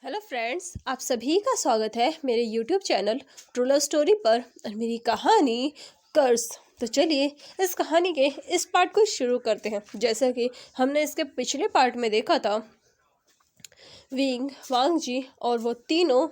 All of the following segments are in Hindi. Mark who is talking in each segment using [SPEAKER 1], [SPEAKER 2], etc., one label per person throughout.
[SPEAKER 1] हेलो फ्रेंड्स, आप सभी का स्वागत है मेरे YouTube channel true love story पर और मेरी कहानी कर्स। तो चलिए इस कहानी के इस पार्ट को शुरू करते हैं। जैसा कि हमने इसके पिछले पार्ट में देखा था, विंग, वांग जी और वो तीनों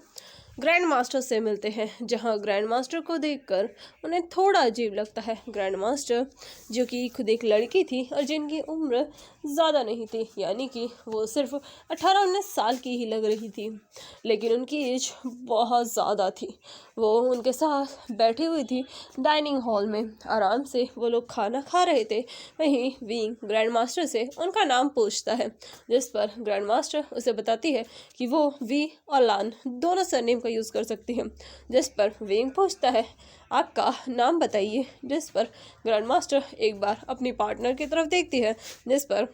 [SPEAKER 1] ग्रैंड मास्टर से मिलते हैं, जहां ग्रैंड मास्टर को देखकर उन्हें थोड़ा अजीब लगता है। ग्रैंड मास्टर जो कि खुद एक लड़की थी और जिनकी उम्र ज़्यादा नहीं थी, यानी कि वो सिर्फ 18-19 साल की ही लग रही थी, लेकिन उनकी एज बहुत ज़्यादा थी। वो उनके साथ बैठी हुई थी डाइनिंग हॉल में, आराम से वो लोग खाना खा रहे थे। वहीं विंग ग्रैंड मास्टर से उनका नाम पूछता है, जिस पर ग्रैंड मास्टर उसे बताती है कि वो वी और लान दोनों सरनेम का यूज़ कर सकती हैं। जिस पर विंग पूछता है, आपका नाम बताइए। जिस पर ग्रैंड मास्टर एक बार अपनी पार्टनर की तरफ देखती है, जिस पर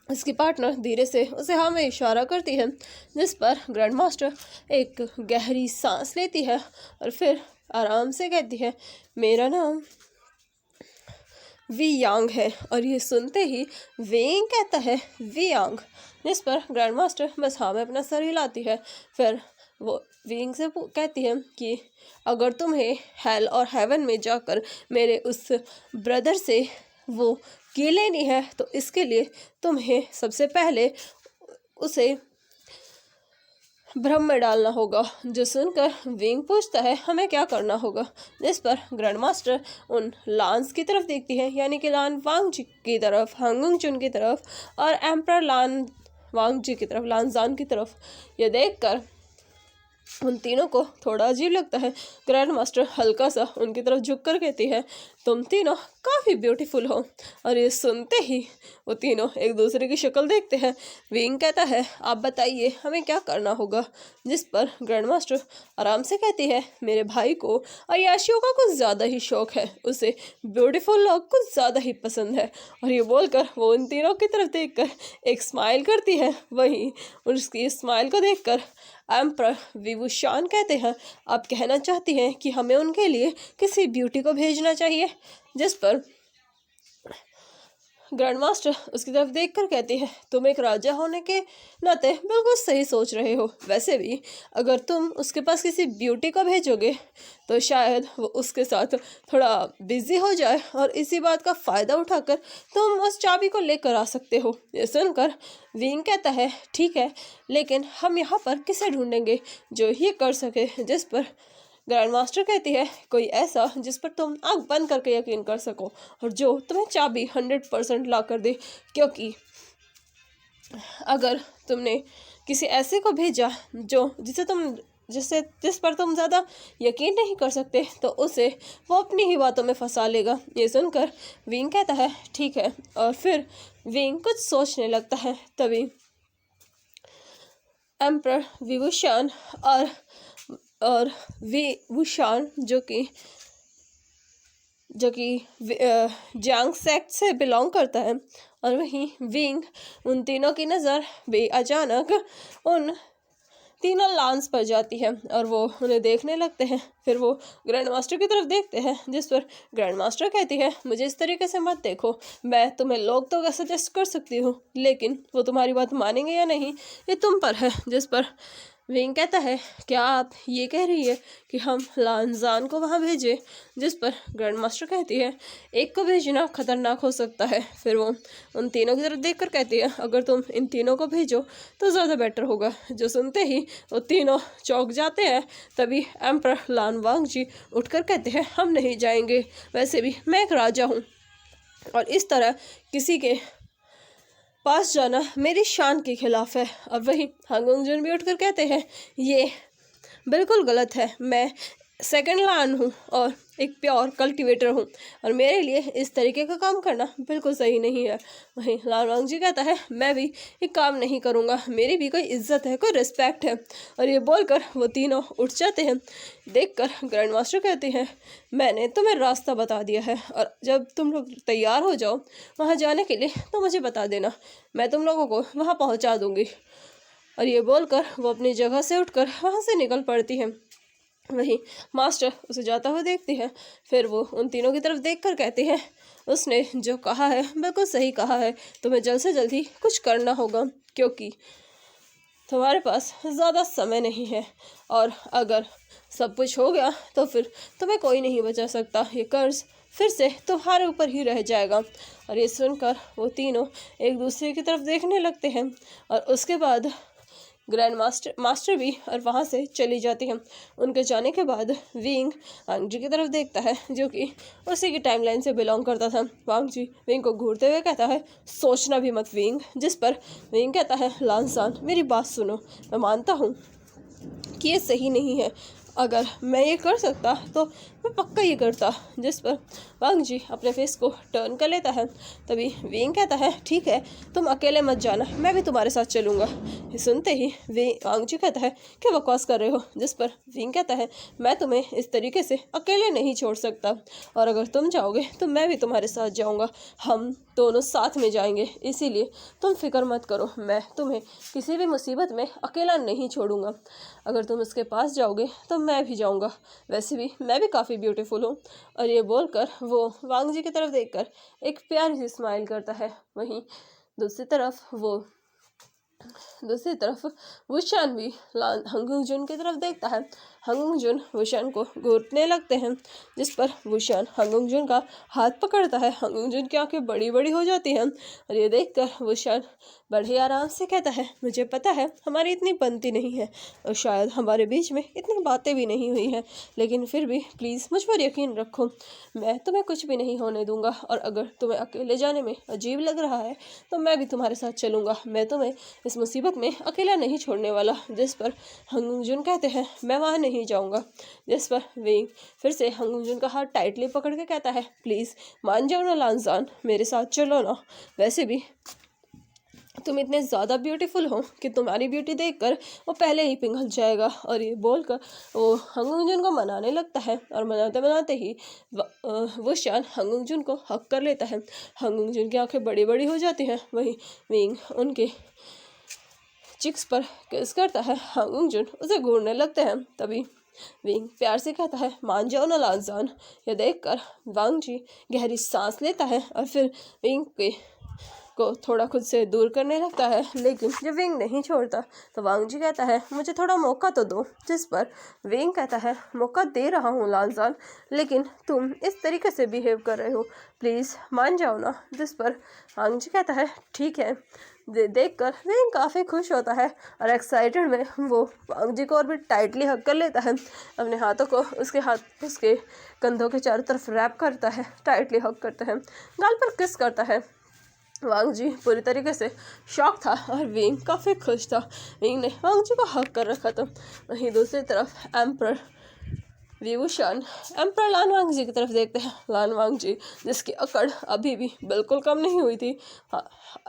[SPEAKER 1] उसकी पार्टनर धीरे से उसे हाँ में इशारा करती है। जिस पर ग्रैंड मास्टर एक गहरी सांस लेती है और फिर आराम से कहती है, मेरा नाम वी यांग है। और ये सुनते ही वेंग कहता है, वी यांग। जिस पर ग्रैंड मास्टर बस हाँ में अपना सर हिलाती है। फिर वो विंग से कहती है कि अगर तुम्हें हेल और हेवन में जाकर मेरे उस ब्रदर से वो की लेनी है तो इसके लिए तुम्हें सबसे पहले उसे भ्रम में डालना होगा। जो सुनकर विंग पूछता है, हमें क्या करना होगा। जिस पर ग्रैंड मास्टर उन लान्स की तरफ देखती है, यानी कि लान वांग जी की तरफ, हांगुंग चुन की तरफ और एम्पर लान वांग जी की तरफ, लान जान की तरफ। ये देखकर उन तीनों को थोड़ा अजीब लगता है। ग्रैंड मास्टर हल्का सा उनकी तरफ झुक कर कहती है, तुम तीनों काफ़ी ब्यूटीफुल हो। और ये सुनते ही वो तीनों एक दूसरे की शक्ल देखते हैं। विंग कहता है, आप बताइए हमें क्या करना होगा। जिस पर ग्रैंड मास्टर आराम से कहती है, मेरे भाई को अय्याशियों का कुछ ज़्यादा ही शौक है, उसे ब्यूटीफुल लोग कुछ ज़्यादा ही पसंद है। और ये बोलकर वो उन तीनों की तरफ देखकर एक स्माइल करती है। वहीं उसकी स्माइल को देखकर एम्पर विभूषण कहते हैं, आप कहना चाहती हैं कि हमें उनके लिए किसी ब्यूटी को भेजना चाहिए। जिस पर ग्रैंड मास्टर उसकी तरफ देखकर कहती है, तुम एक राजा होने के नाते बिल्कुल सही सोच रहे हो। वैसे भी अगर तुम उसके पास किसी ब्यूटी को भेजोगे तो शायद वो उसके साथ थोड़ा बिजी हो जाए और इसी बात का फ़ायदा उठाकर तुम उस चाबी को लेकर आ सकते हो। ये सुनकर विंग कहता है, ठीक है, लेकिन हम यहाँ पर किसे ढूंढेंगे जो ये कर सके। जिस पर ग्रैंड मास्टर कहती है, कोई ऐसा जिस पर तुम आंख बंद करके यकीन कर सको और जो तुम्हें चाबी 100% ला कर दे। क्योंकि अगर तुमने किसी ऐसे को भेजा जिस पर तुम ज़्यादा यकीन नहीं कर सकते तो उसे वो अपनी ही बातों में फंसा लेगा। ये सुनकर विंग कहता है, ठीक है। और फिर विंग कुछ सोचने लगता है। तभी एम्पर विभूषण और विभूषण जो कि जांग सेक्ट से बिलोंग करता है, और वहीं विंग, उन तीनों की नज़र भी अचानक उन तीनों लांस पर जाती है और वो उन्हें देखने लगते हैं। फिर वो ग्रैंड मास्टर की तरफ देखते हैं, जिस पर ग्रैंड मास्टर कहती है, मुझे इस तरीके से मत देखो। मैं तुम्हें लोग तो सजेस्ट कर सकती हूँ, लेकिन वो तुम्हारी बात मानेंगे या नहीं ये तुम पर है। जिस पर विंग कहता है, क्या आप ये कह रही है कि हम लानजान को वहाँ भेजें। जिस पर ग्रैंड मास्टर कहती है, एक को भेजना खतरनाक हो सकता है। फिर वो उन तीनों की तरफ देखकर कहती है, अगर तुम इन तीनों को भेजो तो ज़्यादा बेटर होगा। जो सुनते ही वो तीनों चौंक जाते हैं। तभी एम्पर लान वांग जी उठकर कहते हैं, हम नहीं जाएंगे, वैसे भी मैं एक राजा हूँ और इस तरह किसी के पास जाना मेरी शान के खिलाफ है। और वहीं हांगुंग जुन भी उठकर कहते हैं, ये बिल्कुल गलत है, मैं सेकंड लान हूँ और एक प्योर कल्टीवेटर हूँ और मेरे लिए इस तरीके का काम करना बिल्कुल सही नहीं है। वहीं लान वांग जी कहता है, मैं भी ये काम नहीं करूँगा, मेरी भी कोई इज्जत है, कोई रिस्पेक्ट है। और ये बोलकर वो तीनों उठ जाते हैं। देखकर ग्रैंड मास्टर कहते हैं, मैंने तुम्हें रास्ता बता दिया है और जब तुम लोग तैयार हो जाओ वहाँ जाने के लिए तो मुझे बता देना, मैं तुम लोगों को वहाँ पहुँचा दूँगी। और ये बोलकर वो अपनी जगह से उठकर वहाँ से निकल पड़ती है। वहीं मास्टर उसे जाता हुआ देखती है। फिर वो उन तीनों की तरफ देखकर कहती है, उसने जो कहा है बिल्कुल सही कहा है, तुम्हें जल्द से जल्द ही कुछ करना होगा, क्योंकि तुम्हारे पास ज़्यादा समय नहीं है और अगर सब कुछ हो गया तो फिर तुम्हें कोई नहीं बचा सकता। ये कर्ज फिर से तुम्हारे ऊपर ही रह जाएगा। और ये सुनकर वो तीनों एक दूसरे की तरफ देखने लगते हैं और उसके बाद ग्रैंड मास्टर भी और वहाँ से चली जाती है। उनके जाने के बाद विंग वांग जी की तरफ देखता है, जो कि उसी की टाइमलाइन से बिलोंग करता था। वांग जी विंग को घूरते हुए कहता है, सोचना भी मत विंग। जिस पर विंग कहता है, लांसान मेरी बात सुनो, मैं मानता हूँ कि ये सही नहीं है, अगर मैं ये कर सकता तो मैं पक्का ये करता। जिस पर वांग जी अपने फेस को टर्न कर लेता है। तभी विंग कहता है, ठीक है तुम अकेले मत जाना, मैं भी तुम्हारे साथ चलूँगा। ये सुनते ही वांग जी कहता है, क्या बकवास कर रहे हो। जिस पर विंग कहता है, मैं तुम्हें इस तरीके से अकेले नहीं छोड़ सकता, और अगर तुम जाओगे तो मैं भी तुम्हारे साथ जाऊँगा, हम दोनों साथ में जाएंगे, इसीलिए तुम फिक्र मत करो, मैं तुम्हें किसी भी मुसीबत में अकेला नहीं छोड़ूंगा। अगर तुम उसके पास जाओगे तो मैं भी जाऊंगा, वैसे भी मैं भी काफ़ी ब्यूटीफुल हूँ। और ये बोलकर वो वांग जी की तरफ देखकर एक प्यारी सी स्माइल करता है। वहीं दूसरी तरफ वुशान भी हंगुंग जुन की तरफ देखता है। हंगुंग जुन वुशान को घूरने लगते हैं, जिस पर वुशान हंगुंग जुन का हाथ पकड़ता है। हंगुंग जुन की आंखें बड़ी बड़ी हो जाती हैं और ये देखकर वुशान बड़े आराम से कहता है, मुझे पता है हमारी इतनी बनती नहीं है और शायद हमारे बीच में इतनी बातें भी नहीं हुई हैं, लेकिन फिर भी प्लीज़ मुझ पर यकीन रखो, मैं तुम्हें कुछ भी नहीं होने दूंगा। और अगर तुम्हें अकेले जाने में अजीब लग रहा है तो मैं भी तुम्हारे साथ चलूँगा, मैं तुम्हें इस मुसीबत में अकेला नहीं छोड़ने वाला। जिस पर हंगुंग जुन कहते हैं, मैं वहाँ नहीं जाऊँगा। जिस पर विंग फिर से हंगुंग जुन का हाथ टाइटली पकड़ के कहता है, प्लीज़ मान जाओ ना लांसान, मेरे साथ चलो ना, वैसे भी तुम इतने ज़्यादा ब्यूटीफुल हो कि तुम्हारी ब्यूटी देखकर वो पहले ही पिघल जाएगा। और ये बोलकर वो हंगुंग जुन को मनाने लगता है और मनाते मनाते ही वुशान हंगुंग जुन को हक कर लेता है। हंगुंग जुन की आंखें बड़ी बड़ी हो जाती हैं। वहीं विंग उनके चिक्स पर किस करता है। हंगुंग जुन उसे घूरने लगते हैं। तभी विंग प्यार से कहता है, मान जाओ ना लांसान। यह देखकर वांग जी गहरी सांस लेता है और फिर विंग को थोड़ा खुद से दूर करने लगता है, लेकिन जब विंग नहीं छोड़ता तो वांग जी कहता है, मुझे थोड़ा मौका तो दो। जिस पर विंग कहता है, मौका दे रहा हूँ लांसान, लेकिन तुम इस तरीके से बिहेव कर रहे हो, प्लीज़ मान जाओ ना। जिस पर वांग जी कहता है, ठीक है। देखकर विंग काफ़ी खुश होता है और एक्साइटेड में वो वांग जी को और भी टाइटली हक कर लेता है। अपने हाथों को उसके कंधों के चारों तरफ रैप करता है, टाइटली हक करता है, गाल पर किस करता है। वांग जी पूरी तरीके से शॉक था और विंग काफ़ी खुश था। विंग ने वांग जी को हक कर रखा था। वहीं दूसरी तरफ एम्पर विभूषण एम्पर लान वांग जी की तरफ देखते हैं। लान वांग जी जिसकी अकड़ अभी भी बिल्कुल कम नहीं हुई थी,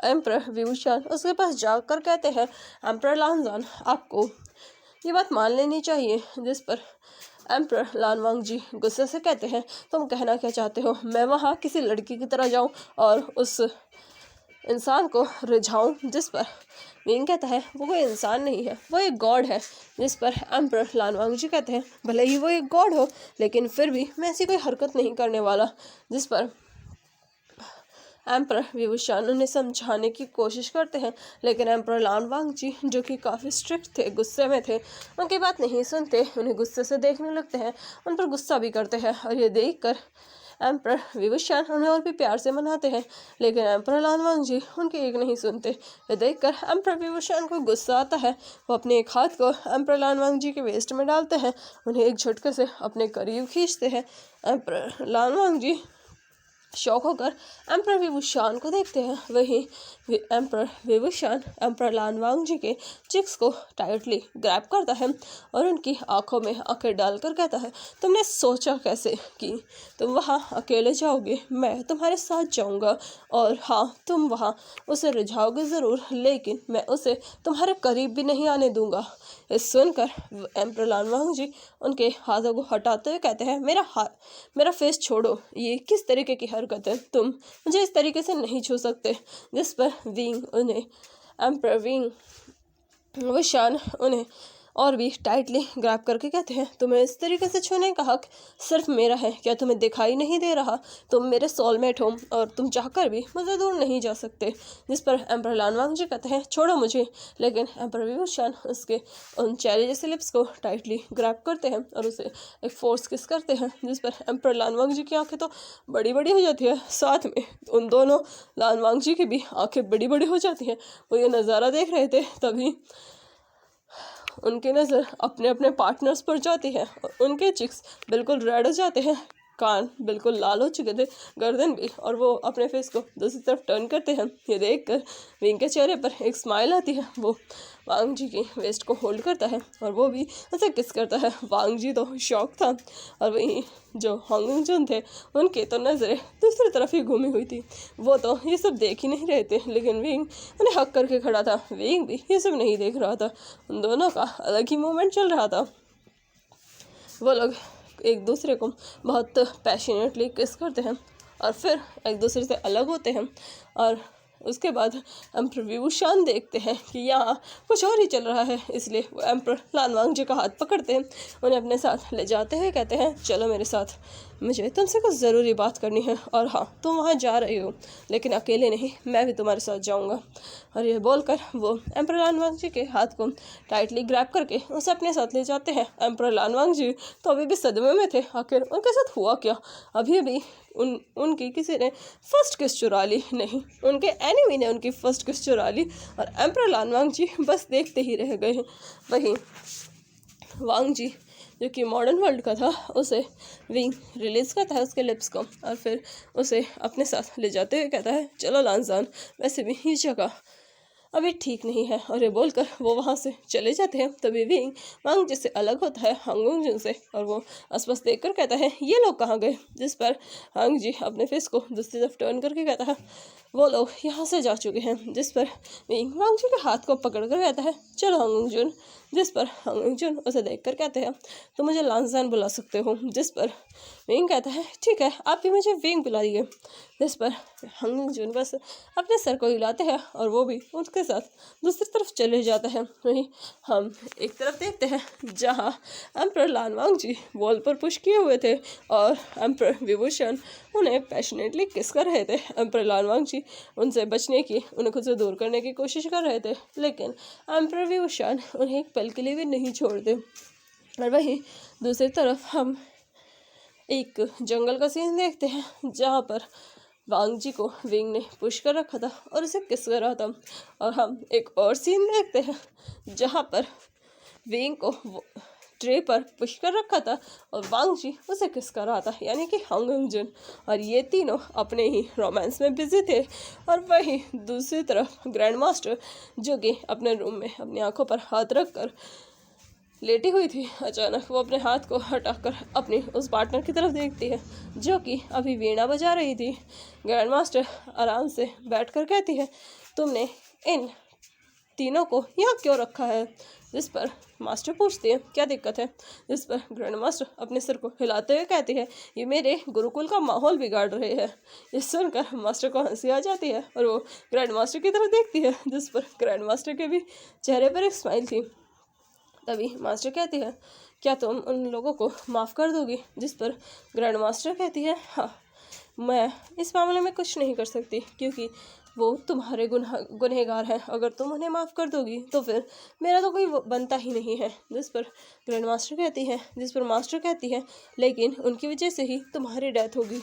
[SPEAKER 1] एम्पर विभूषण उसके पास जाकर कहते हैं, एम्पर लानजान आपको ये बात मान लेनी चाहिए। जिस पर एम्पर लान वांग जी गुस्से से कहते हैं, तुम कहना क्या चाहते हो, मैं वहाँ किसी लड़की की तरह जाऊँ और उस इंसान को रिझाऊं। जिस पर विंग कहता है, वो कोई इंसान नहीं है, वो एक गॉड है। जिस पर एम्पर लान वांग जी कहते हैं, भले ही वो एक गॉड हो, लेकिन फिर भी मैं ऐसी कोई हरकत नहीं करने वाला। जिस पर एम्पर विभूषण उन्हें समझाने की कोशिश करते हैं, लेकिन एम्पर लान वांग जी जो कि काफ़ी स्ट्रिक्ट थे, गुस्से में थे, उनकी बात नहीं सुनते, उन्हें गुस्से से देखने लगते हैं, उन पर गुस्सा भी करते हैं। और ये देखकर एम्पर विभूषण उन्हें और भी प्यार से मनाते हैं, लेकिन एम्पर लान वांग जी उनकी एक नहीं सुनते। ये देखकर एम्पर विभूषण को गुस्सा आता है। वो अपने एक हाथ को एम्पर लान वांग जी के वेस्ट में डालते हैं, उन्हें एक झटके से अपने करीब खींचते हैं। एम्पर लान वांग जी शौक होकर एम्पर विभूषण को देखते हैं। वहीं एम्पर विभूषण एम्पर लान वांग जी के चिक्स को टाइटली ग्रैब करता है और उनकी आंखों में आंखें डालकर कहता है, तुमने सोचा कैसे कि तुम वहाँ अकेले जाओगे, मैं तुम्हारे साथ जाऊँगा, और हाँ तुम वहाँ उसे रिझाओगे ज़रूर, लेकिन मैं उसे तुम्हारे करीब भी नहीं आने दूँगा। ये सुनकर एम्पर लान वांग जी उनके हाथों को हटाते हुए कहते हैं, मेरा फेस छोड़ो, ये किस तरीके की हरकत है, तुम मुझे इस तरीके से नहीं छू सकते। जिस पर विंग उन्हें एम्पर विंग विभूषण उन्हें और भी टाइटली ग्रैब करके कहते हैं, तुम्हें इस तरीके से छूने का हक सिर्फ मेरा है, क्या तुम्हें दिखाई नहीं दे रहा? तुम मेरे सोलमेट हो और तुम चाहकर भी मुझे दूर नहीं जा सकते। जिस पर एम्पर लानवांग जी कहते हैं, छोड़ो मुझे। लेकिन एम्पर विवुशान उसके उन चेहरे जैसे लिप्स को टाइटली ग्रैब करते हैं और उसे एक फोर्स किस करते हैं, जिस पर एम्पर लानवांग जी की आंखें तो बड़ी बड़ी हो जाती है, साथ में उन दोनों लानवांग जी की भी आंखें बड़ी बड़ी हो जाती हैं। वो ये नज़ारा देख रहे थे, तभी उनकी नज़र अपने अपने पार्टनर्स पर जाती है और उनके चिक्स बिल्कुल रेड हो जाते हैं, कान बिल्कुल लाल हो चुके थे, गर्दन भी, और वो अपने फेस को दूसरी तरफ टर्न करते हैं। ये देखकर विंग के चेहरे पर एक स्माइल आती है। वो वांग जी की वेस्ट को होल्ड करता है और वो भी उसे किस करता है। वांग जी तो शॉक था और वहीं जो हांगुंग जुन थे उनकी तो नज़रें दूसरी तरफ ही घूमी हुई थी। वो तो ये सब देख ही नहीं रहे थे, लेकिन विंग उन्हें हक करके खड़ा था। विंग भी ये सब नहीं देख रहा था, उन दोनों का अलग ही मूवमेंट चल रहा था। वो लोग एक दूसरे को बहुत पैशनेटली किस करते हैं और फिर एक दूसरे से अलग होते हैं। और उसके बाद एम्पर विवुशान देखते हैं कि यहाँ कुछ और ही चल रहा है, इसलिए वो एम्पर लानवांग जी का हाथ पकड़ते हैं, उन्हें अपने साथ ले जाते हुए कहते हैं, चलो मेरे साथ, मुझे तुमसे कुछ ज़रूरी बात करनी है। और हाँ, तुम वहाँ जा रही हो लेकिन अकेले नहीं, मैं भी तुम्हारे साथ जाऊँगा। और ये बोलकर वो एम्पर लानवांग जी के हाथ को टाइटली ग्रैब करके उसे अपने साथ ले जाते हैं। एम्पर लानवांग जी तो अभी भी सदमे में थे, आखिर उनके साथ हुआ क्या? अभी अभी उनकी किसी ने फर्स्ट किस चुरा ली, नहीं, उनके एनिमी ने उनकी फर्स्ट किस चुरा ली और एम्पर लानवांग जी बस देखते ही रह गए हैं। वहीं वांग जी जो कि मॉडर्न वर्ल्ड का था, उसे विंग रिलीज़ करता है उसके लिप्स को और फिर उसे अपने साथ ले जाते हुए कहता है, चलो लानजान, वैसे भी ये जगह अभी ठीक नहीं है। और ये बोलकर वो वहाँ से चले जाते हैं। तभी विंग वांग जी से अलग होता है हांगुंग जुन से और वो आसपास देखकर कहता है, ये लोग कहाँ गए? जिस पर हांग जी अपने फेस को दूसरी तरफ टर्न करके कहता है, वो लोग यहाँ से जा चुके हैं। जिस पर विंग वांग जी के हाथ को पकड़ कर कहता है, चलो हांगुंग जुन। जिस पर हांगुंग जुन उसे देखकर कहते हैं, तो मुझे लानजान बुला सकते हो। जिस पर विंग कहता है, ठीक है, आप भी मुझे विंग बुलाइए। जिस पर हांगुंग जुन बस अपने सर को हिलाते हैं और वो भी उसके साथ दूसरी तरफ चले जाता है। वहीं हम एक तरफ देखते हैं जहाँ एम्पर लानवांग जी वॉल पर पुश किए हुए थे और एम्पर विभूषण उन्हें पैशनेटली किस कर रहे थे। एम्पर लानवांग जी उनसे बचने की, उन्हें खुद से दूर करने की कोशिश कर रहे थे, लेकिन एम्पर विभूषण उन्हें एक पल के लिए भी नहीं छोड़ते। और वहीं दूसरी तरफ हम एक जंगल का सीन देखते हैं जहाँ पर वांग जी को विंग ने पुश कर रखा था और उसे किस कर रहा था। और हम एक और सीन देखते हैं जहाँ पर विंग को ट्रे पर पुश कर रखा था और वांग जी उसे किस कर रहा था, यानी कि हांगुंग जुन। और ये तीनों अपने ही रोमांस में बिजी थे। और वहीं दूसरी तरफ ग्रैंड मास्टर जो कि अपने रूम में अपनी आंखों पर हाथ रख कर लेटी हुई थी, अचानक वो अपने हाथ को हटाकर अपनी उस पार्टनर की तरफ देखती है जो कि अभी वीणा बजा रही थी। ग्रैंड मास्टर आराम से बैठकर कहती है, तुमने इन तीनों को यहाँ क्यों रखा है? जिस पर मास्टर पूछती है, क्या दिक्कत है? जिस पर ग्रैंड मास्टर अपने सिर को हिलाते हुए कहती है, ये मेरे गुरुकुल का माहौल बिगाड़ रहे हैं। ये सुनकर मास्टर को हंसी आ जाती है और वो ग्रैंड मास्टर की तरफ देखती है, जिस पर ग्रैंड मास्टर के भी चेहरे पर एक स्माइल थी। तभी मास्टर कहती है, क्या तुम उन लोगों को माफ़ कर दोगी? जिस पर ग्रैंड मास्टर कहती है, हाँ, मैं इस मामले में कुछ नहीं कर सकती क्योंकि वो तुम्हारे गुनहगार हैं। अगर तुम उन्हें माफ़ कर दोगी तो फिर मेरा तो कोई बनता ही नहीं है। जिस पर ग्रैंड मास्टर कहती है, जिस पर मास्टर कहती है, लेकिन उनकी वजह से ही तुम्हारी डेथ होगी।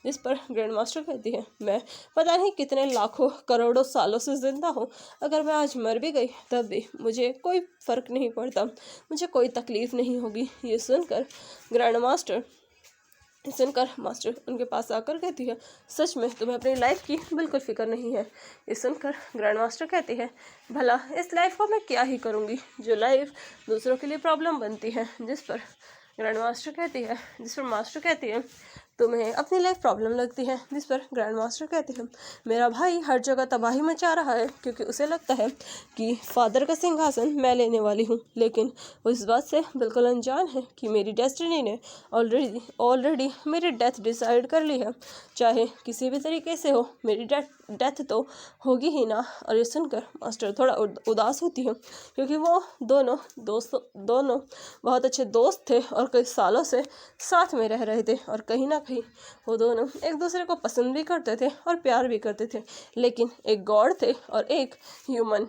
[SPEAKER 1] जिस पर ग्रैंड मास्टर कहती है, मैं पता नहीं कितने लाखों करोड़ों सालों से ज़िंदा हूँ, अगर मैं आज मर भी गई तब भी मुझे कोई फ़र्क नहीं पड़ता, मुझे कोई तकलीफ़ नहीं होगी। ये सुनकर मास्टर उनके पास आकर कहती है, सच में तुम्हें अपनी लाइफ की बिल्कुल फिक्र नहीं है। ये सुनकर ग्रैंड मास्टर कहती है, भला इस लाइफ को मैं क्या ही करूँगी जो लाइफ दूसरों के लिए प्रॉब्लम बनती है। जिस पर मास्टर कहती है, तुम्हें अपनी लाइफ प्रॉब्लम लगती है। जिस पर ग्रैंड मास्टर कहते हैं मेरा भाई हर जगह तबाही मचा रहा है क्योंकि उसे लगता है कि फादर का सिंहासन मैं लेने वाली हूँ, लेकिन वो इस बात से बिल्कुल अनजान है कि मेरी डेस्टिनी ने ऑलरेडी मेरी डेथ डिसाइड कर ली है। चाहे किसी भी तरीके से हो, मेरी डेथ तो होगी ही ना। और ये सुनकर मास्टर थोड़ा उदास होती है क्योंकि वो दोनों बहुत अच्छे दोस्त थे और कई सालों से साथ में रह रहे थे और कहीं ना कहीं वो दोनों एक दूसरे को पसंद भी करते थे और प्यार भी करते थे। लेकिन एक गॉड थे और एक ह्यूमन,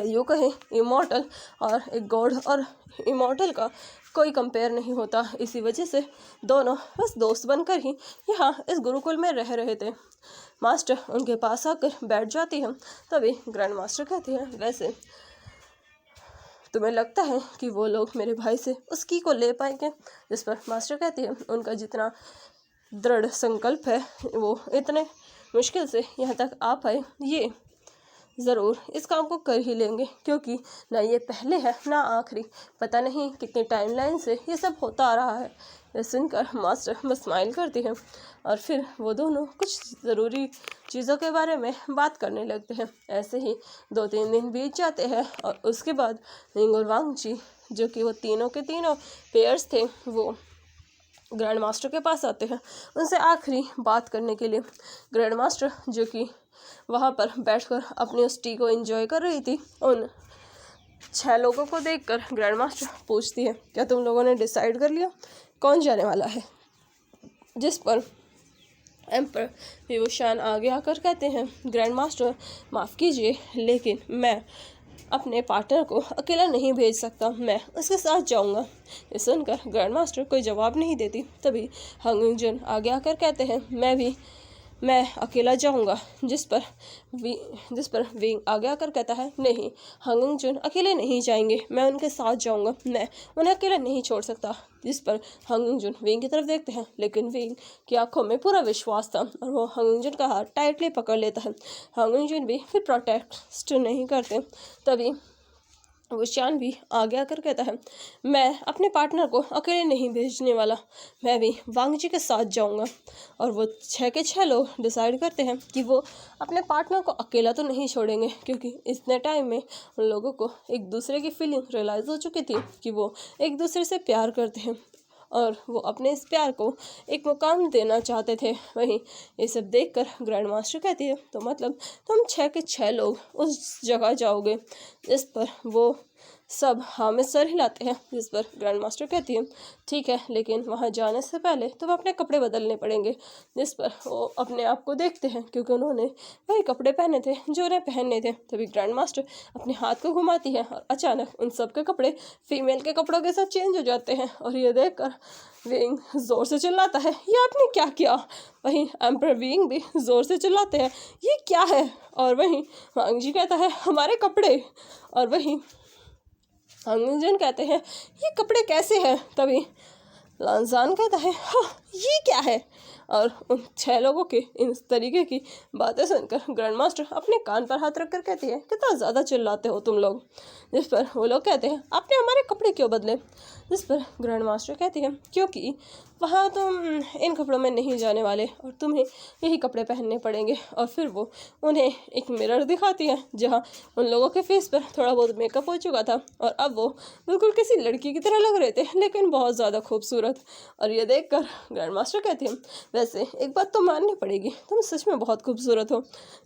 [SPEAKER 1] यूँ कहें इमॉर्टल, और एक गॉड और इमॉर्टल का कोई कंपेयर नहीं होता। इसी वजह से दोनों बस दोस्त बनकर ही यहाँ इस गुरुकुल में रह रहे थे। मास्टर उनके पास आकर बैठ जाती है। तभी ग्रैंड मास्टर कहती है वैसे तुम्हें लगता है कि वो लोग मेरे भाई से उस की को ले पाएंगे? जिस पर मास्टर कहती है उनका जितना दृढ़ संकल्प है वो इतने मुश्किल से यहाँ तक आ पाए, ये ज़रूर इस काम को कर ही लेंगे क्योंकि ना ये पहले है ना आखिरी। पता नहीं कितनी टाइमलाइन से ये सब होता आ रहा है। ये सुनकर मास्टर बस स्माइल करती है और फिर वो दोनों कुछ ज़रूरी चीज़ों के बारे में बात करने लगते हैं। ऐसे ही 2-3 दिन बीत जाते हैं और उसके बाद विंग और वांगजी, जो कि वो तीनों के तीनों पेयर्स थे, वो ग्रैंड मास्टर के पास आते हैं उनसे आखिरी बात करने के लिए। ग्रैंड मास्टर जो कि वहाँ पर बैठकर अपनी उस टी को एंजॉय कर रही थी, उन 6 लोगों को देखकर ग्रैंड मास्टर पूछती है क्या तुम लोगों ने डिसाइड कर लिया कौन जाने वाला है? जिस पर एम्पर विभूषण आगे आकर कहते हैं ग्रैंड मास्टर माफ़ कीजिए लेकिन मैं अपने पार्टनर को अकेला नहीं भेज सकता, मैं उसके साथ जाऊंगा। ये सुनकर ग्रैंड मास्टर कोई जवाब नहीं देती। तभी हंग जुन आगे आकर कहते हैं मैं अकेला जाऊंगा। जिस पर विंग आगे आकर कहता है नहीं, हंग जुन अकेले नहीं जाएंगे, मैं उनके साथ जाऊंगा, मैं उन्हें अकेला नहीं छोड़ सकता। जिस पर हंग जुन विंग की तरफ देखते हैं लेकिन विंग की आंखों में पूरा विश्वास था और वो हंग जुन का हाथ टाइटली पकड़ लेता है। हंग जुन भी फिर प्रोटेक्ट नहीं करते। तभी वुशियान भी आगे आकर कहता है मैं अपने पार्टनर को अकेले नहीं भेजने वाला, मैं भी वांगजी के साथ जाऊंगा। और वो 6 के 6 लोग डिसाइड करते हैं कि वो अपने पार्टनर को अकेला तो नहीं छोड़ेंगे क्योंकि इतने टाइम में उन लोगों को एक दूसरे की फीलिंग रियलाइज़ हो चुकी थी कि वो एक दूसरे से प्यार करते हैं और वो अपने इस प्यार को एक मुकाम देना चाहते थे। वहीं ये सब देखकर ग्रैंड मास्टर कहती है तो मतलब तुम 6 के 6 लोग उस जगह जाओगे? जिस पर वो सब हाँ में सर हिलाते हैं। जिस पर ग्रैंड मास्टर कहती है ठीक है लेकिन वहाँ जाने से पहले तुम्हें अपने कपड़े बदलने पड़ेंगे। जिस पर वो अपने आप को देखते हैं क्योंकि उन्होंने वही कपड़े पहने थे जो उन्हें पहनने थे। तभी ग्रैंड मास्टर अपने हाथ को घुमाती है और अचानक उन सब के कपड़े फीमेल के कपड़ों के साथ चेंज हो जाते हैं और ये देखकर विंग ज़ोर से चिल्लाता है ये आपने क्या किया? वहीं एम्पर विंग भी ज़ोर से चिल्लाते हैं ये क्या है? और वहीं वांगजी कहता है हमारे कपड़े। और वहीं हंग जुन कहते हैं ये कपड़े कैसे हैं? तभी लांजान कहता है हाँ ये क्या है? और उन 6 लोगों के इस तरीके की बातें सुनकर ग्रैंड मास्टर अपने कान पर हाथ रखकर कहती है कितना ज़्यादा चिल्लाते हो तुम लोग। जिस पर वो लोग कहते हैं आपने हमारे कपड़े क्यों बदले? जिस पर ग्रैंड मास्टर कहती है क्योंकि वहाँ तुम इन कपड़ों में नहीं जाने वाले और तुम्हें यही कपड़े पहनने पड़ेंगे। और फिर वो उन्हें एक मिरर दिखाती है जहाँ उन लोगों के फेस पर थोड़ा बहुत मेकअप हो चुका था और अब वो बिल्कुल किसी लड़की की तरह लग रहे थे लेकिन बहुत ज़्यादा खूबसूरत। और ये देखकर ग्रैंड मास्टर कहती है वैसे एक बात तो माननी पड़ेगी, तुम सच में बहुत खूबसूरत हो।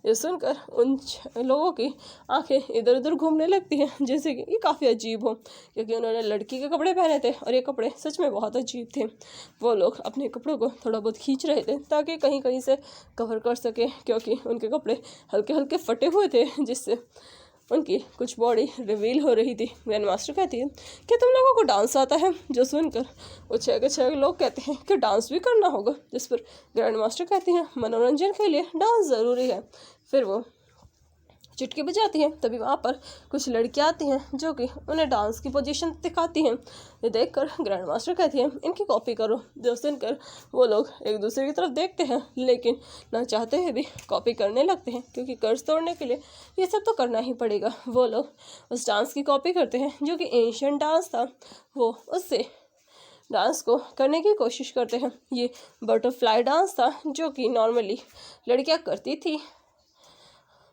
[SPEAKER 1] ये सुनकर उन लोगों की आंखें इधर उधर घूमने लगती हैं जैसे कि ये काफ़ी अजीब हो क्योंकि उन्होंने लड़की के कपड़े पहने थे और ये कपड़े सच में बहुत अजीब थे। वो लोग अपने कपड़ों को थोड़ा बहुत खींच रहे थे ताकि कहीं कहीं से कवर कर सके क्योंकि उनके कपड़े हल्के हल्के फटे हुए थे जिससे उनकी कुछ बॉडी रिवील हो रही थी। ग्रैंड मास्टर कहती है कि तुम लोगों को डांस आता है? जो सुनकर वो 6 के 6 लोग कहते हैं कि डांस भी करना होगा। जिस पर ग्रैंड मास्टर कहती हैं मनोरंजन के लिए डांस ज़रूरी है। फिर वो चुटकी बजाती है। तभी वहाँ पर कुछ लड़कियाँ आती हैं जो कि उन्हें डांस की पोजीशन दिखाती हैं। ये देखकर ग्रैंड मास्टर कहती है इनकी कॉपी करो। जो सुनकर वो लोग एक दूसरे की तरफ देखते हैं लेकिन ना चाहते हुए भी कॉपी करने लगते हैं क्योंकि कर्ज तोड़ने के लिए ये सब तो करना ही पड़ेगा। वो लोग उस डांस की कॉपी करते हैं जो कि एंशियंट डांस था। वो उससे डांस को करने की कोशिश करते हैं। ये बटरफ्लाई डांस था जो कि नॉर्मली लड़कियां करती थी।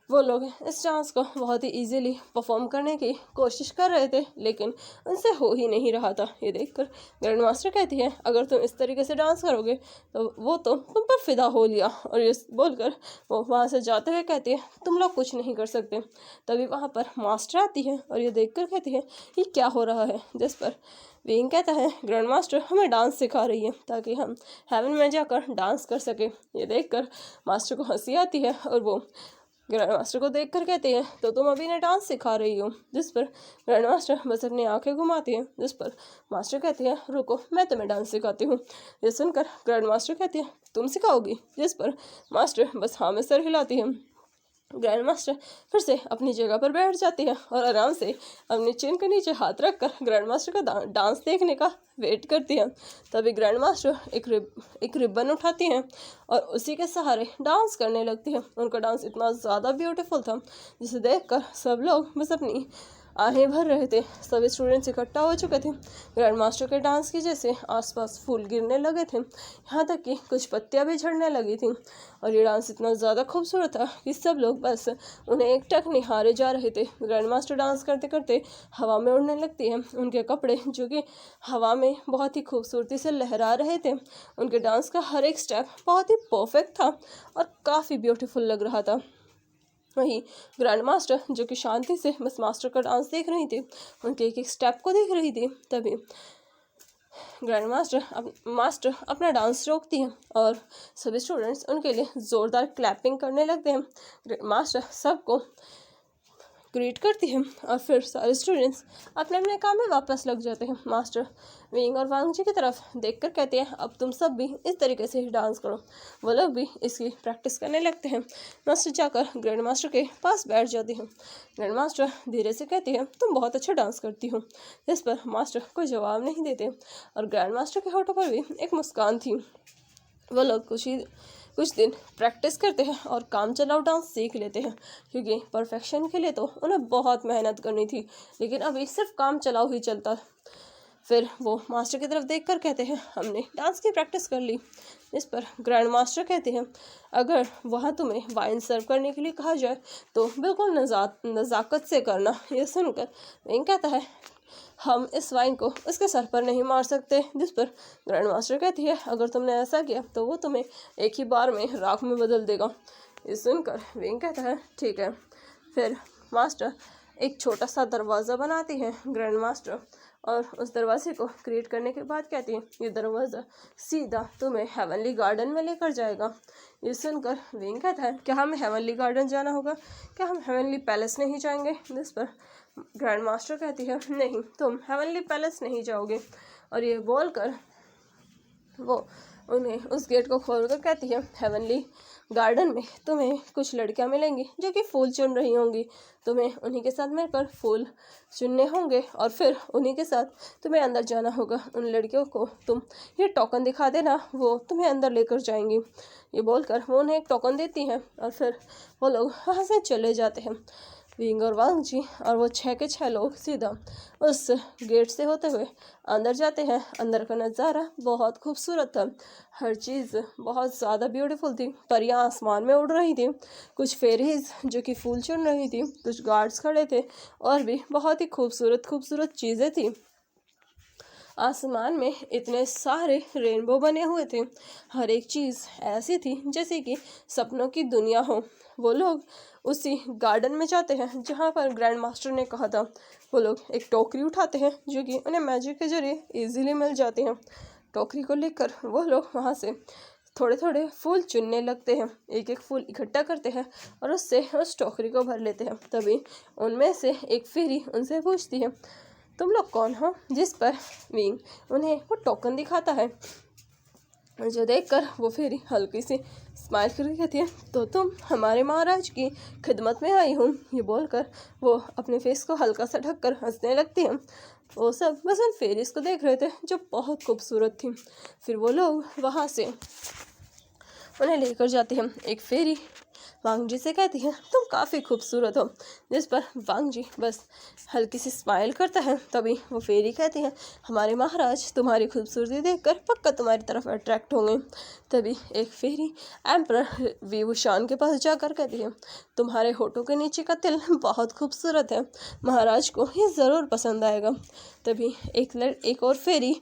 [SPEAKER 1] वो लोग इस डांस को बहुत ही इजीली परफॉर्म करने की कोशिश कर रहे थे, लेकिन उनसे हो ही नहीं रहा था। ये देखकर ग्रैंड मास्टर कहती है, अगर तुम इस तरीके से डांस करोगे तो वो तो तुम पर फिदा हो लिया। और ये बोलकर वो वहाँ से जाते हुए कहती है, तुम लोग कुछ नहीं कर सकते। तभी वहाँ पर मास्टर आती है और ये देखकर कहती है, ये क्या हो रहा है। जिस पर विंग कहता है, ग्रैंड मास्टर हमें डांस सिखा रही है ताकि हम हेवन में जाकर डांस कर सके। ये देखकर मास्टर को हंसी आती है और वो ग्रैंड मास्टर को देखकर कहती है, तो तुम अभी ने डांस सिखा रही हो। जिस पर ग्रैंड मास्टर बस अपनी आंखें घुमाती है। जिस पर मास्टर कहती है, रुको मैं तुम्हें डांस सिखाती हूँ। ये सुनकर ग्रैंड मास्टर कहती है, तुम सिखाओगी। जिस पर मास्टर बस हाँ में सर हिलाती है। ग्रैंड मास्टर फिर से अपनी जगह पर बैठ जाती है और आराम से अपनी चिन के नीचे हाथ रखकर ग्रैंड मास्टर का डांस देखने का वेट करती है। तभी ग्रैंड मास्टर एक रिबन उठाती हैं और उसी के सहारे डांस करने लगती है। उनका डांस इतना ज़्यादा ब्यूटीफुल था जिसे देखकर सब लोग बस अपनी आहें भर रहे थे। सभी स्टूडेंट्स इकट्ठा हो चुके थे। ग्रैंड मास्टर के डांस की जैसे आसपास फूल गिरने लगे थे, यहाँ तक कि कुछ पत्तियां भी झड़ने लगी थी। और ये डांस इतना ज़्यादा खूबसूरत था कि सब लोग बस उन्हें एकटक निहारे जा रहे थे। ग्रैंड मास्टर डांस करते करते हवा में उड़ने लगती है। उनके कपड़े जो कि हवा में बहुत ही खूबसूरती से लहरा रहे थे। उनके डांस का हर एक स्टेप बहुत ही परफेक्ट था और काफ़ी ब्यूटीफुल लग रहा था। वहीं ग्रैंड मास्टर जो कि शांति से बस मास्टर का डांस देख रही थी, उनके एक एक स्टेप को देख रही थी। तभी ग्रैंड मास्टर अपना डांस रोकती है और सभी स्टूडेंट्स उनके लिए ज़ोरदार क्लैपिंग करने लगते हैं। मास्टर सबको ग्रीट करती है और फिर सारे स्टूडेंट्स अपने अपने काम में वापस लग जाते हैं। मास्टर विंग और वांग जी की तरफ देखकर कहते हैं, अब तुम सब भी इस तरीके से ही डांस करो। वो लोग भी इसकी प्रैक्टिस करने लगते हैं। मास्टर जाकर ग्रैंड मास्टर के पास बैठ जाती हैं। ग्रैंड मास्टर धीरे से कहती है, तुम बहुत अच्छा डांस करती हो। इस पर मास्टर कोई जवाब नहीं देते और ग्रैंड मास्टर के होठों पर भी एक मुस्कान थी। वो लोग कुछ दिन प्रैक्टिस करते हैं और काम चलाओ डांस सीख लेते हैं, क्योंकि परफेक्शन के लिए तो उन्हें बहुत मेहनत करनी थी, लेकिन अभी सिर्फ काम चलाओ ही चलता। फिर वो मास्टर की तरफ देखकर कहते हैं, हमने डांस की प्रैक्टिस कर ली। इस पर ग्रैंड मास्टर कहते हैं, अगर वहाँ तुम्हें वाइन सर्व करने के लिए कहा जाए तो बिल्कुल नज़ाकत से करना। ये सुनकर विंग कहता है, हम इस वाइन को उसके सर पर नहीं मार सकते। जिस पर ग्रैंड मास्टर कहती है, अगर तुमने ऐसा किया तो वो तुम्हें एक ही बार में राख में बदल देगा। ये सुनकर विंग कहता है, ठीक है। फिर मास्टर एक छोटा सा दरवाज़ा बनाती है ग्रैंड मास्टर, और उस दरवाजे को क्रिएट करने के बाद कहती है, ये दरवाज़ा सीधा तुम्हें हेवनली गार्डन में लेकर जाएगा। ये सुनकर विंग कहता है, क्या हमें हेवनली गार्डन जाना होगा? क्या हम हेवनली पैलेस नहीं जाएंगे? जिस पर ग्रैंड मास्टर कहती है, नहीं, तुम हेवनली पैलेस नहीं जाओगे। और ये बोलकर वो उन्हें उस गेट को खोलकर कहती है, हेवनली गार्डन में तुम्हें कुछ लड़कियां मिलेंगी जो कि फूल चुन रही होंगी। तुम्हें उन्हीं के साथ मिलकर फूल चुनने होंगे और फिर उन्हीं के साथ तुम्हें अंदर जाना होगा। उन लड़कियों को तुम ये टोकन दिखा देना, वो तुम्हें अंदर लेकर जाएंगी। ये बोलकर वो उन्हें एक टोकन देती हैं और फिर वो लोग वहाँ से चले जाते हैं। विंग और वांग जी और वो 6 के 6 लोग सीधा उस गेट से होते हुए अंदर जाते हैं। अंदर का नज़ारा बहुत खूबसूरत था। हर चीज़ बहुत ज़्यादा ब्यूटीफुल थी। परियां आसमान में उड़ रही थी, कुछ फेरीज जो कि फूल चुन रही थी, कुछ गार्ड्स खड़े थे और भी बहुत ही खूबसूरत चीज़ें थी। आसमान में इतने सारे रेनबो बने हुए थे। हर एक चीज़ ऐसी थी जैसे कि सपनों की दुनिया हो। वो लोग उसी गार्डन में जाते हैं जहाँ पर ग्रैंड मास्टर ने कहा था। वो लोग एक टोकरी उठाते हैं जो कि उन्हें मैजिक के जरिए इजीली मिल जाते हैं। टोकरी को लेकर वो लोग वहाँ से थोड़े थोड़े फूल चुनने लगते हैं, एक एक फूल इकट्ठा करते हैं और उससे उस टोकरी को भर लेते हैं। तभी उनमें से एक फेरी उनसे पूछती है, तुम लोग कौन हो? जिस पर विंग उन्हें वो टोकन दिखाता है, जो देखकर वो फेरी हल्की सी स्माइल करके कहती है, तो तुम हमारे महाराज की खिदमत में आई हूँ। ये बोलकर वो अपने फेस को हल्का सा ढककर हंसने लगती हैं। वो सब बस उन फेरीज को देख रहे थे जो बहुत खूबसूरत थी। फिर वो लोग वहाँ से उन्हें लेकर जाते हैं। एक फेरी वांग जी से कहती है तुम काफ़ी खूबसूरत हो, जिस पर वांग जी बस हल्की सी स्माइल करता है। तभी वो फेरी कहती है हमारे महाराज तुम्हारी खूबसूरती देखकर पक्का तुम्हारी तरफ अट्रैक्ट होंगे। तभी एक फेरी एम्परर विभूषण के पास जाकर कहती है तुम्हारे होठों के नीचे का तिल बहुत खूबसूरत है, महाराज को ये ज़रूर पसंद आएगा। तभी एक और फेरी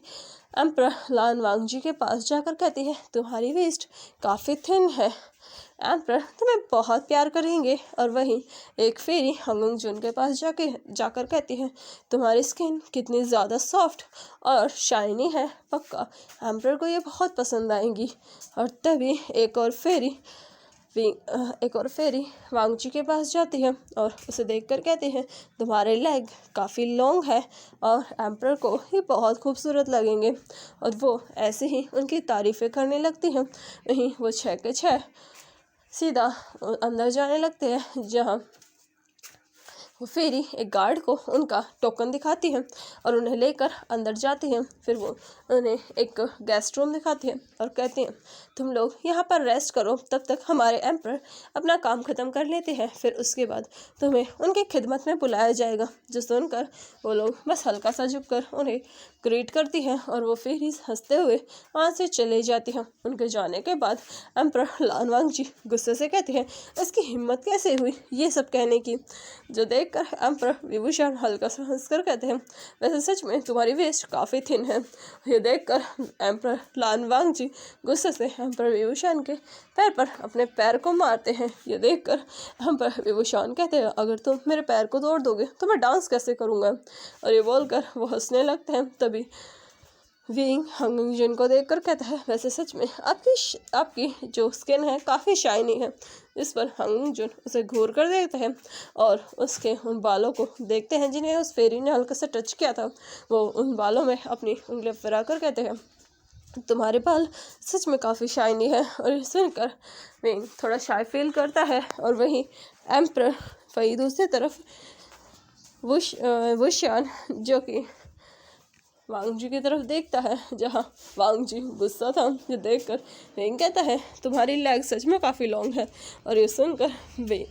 [SPEAKER 1] एम्परर लान वांग जी के पास जाकर कहती है तुम्हारी वेस्ट काफ़ी थिन है, एम्परर तुम्हें बहुत प्यार करेंगे। और वहीं एक फेरी हंगुंग जुन के पास जाकर कहती है तुम्हारी स्किन कितनी ज़्यादा सॉफ्ट और शाइनी है, पक्का एम्परर को ये बहुत पसंद आएंगी। और तभी एक और फेरी वांग जी के पास जाती है और उसे देखकर कहती है तुम्हारे लेग काफ़ी लॉन्ग है और एम्परर को ये बहुत खूबसूरत लगेंगे। और वो ऐसे ही उनकी तारीफ़ें करने लगती हैं। वहीं वो 6 के 6 सीधा अंदर जाने लगते हैं, जहाँ वो फेरी एक गार्ड को उनका टोकन दिखाती है और उन्हें लेकर अंदर जाती है। फिर वो उन्हें एक गेस्ट रूम दिखाती है और कहते हैं तुम लोग यहाँ पर रेस्ट करो, तब तक हमारे एम्परर अपना काम ख़त्म कर लेते हैं, फिर उसके बाद तुम्हें उनकी खिदमत में बुलाया जाएगा। जो सुनकर वो लोग बस हल्का सा झुककर उन्हें ग्रीट करती हैं और वो फेरीज हंसते हुए वहाँ से चले जाती हैं। उनके जाने के बाद एम्परर लान वांग जी गुस्से से कहते हैं इसकी हिम्मत कैसे हुई ये सब कहने की। जो देखकर एम्परर विभूषण हल्का सा हंसकर कहते हैं वैसे सच में तुम्हारी वेस्ट काफ़ी थिन है। ये देखकर एम्परर लान वांग जी गुस्से से एम्परर विभूषण के पैर पर अपने पैर को मारते हैं। ये देखकर एम्परर विभूषण कहते हैं अगर तुम मेरे पैर को तोड़ दोगे तो मैं डांस कैसे करूँगा। और ये बोलकर वो हंसने लगते हैं। तभी विंग हंगुंग जुन को देखकर कहता है वैसे सच में आपकी जो स्किन है काफ़ी शाइनी है। इस पर हंगुंग जुन उसे घूर कर देखते हैं और उसके उन बालों को देखते हैं जिन्हें उस फेरी ने हल्का सा टच किया था। वो उन बालों में अपनी उंगलियां फिरा कर कहते हैं तुम्हारे बाल सच में काफ़ी शाइनी है। और ये सुनकर विंग थोड़ा शाय फील करता है। और वहीं एम्परर वही दूसरी तरफ वुशियान जो कि वांग जी की तरफ देखता है, जहाँ वांग जी गुस्सा था। ये देखकर विंग कहता है तुम्हारी लेग सच में काफ़ी लॉन्ग है। और ये सुनकर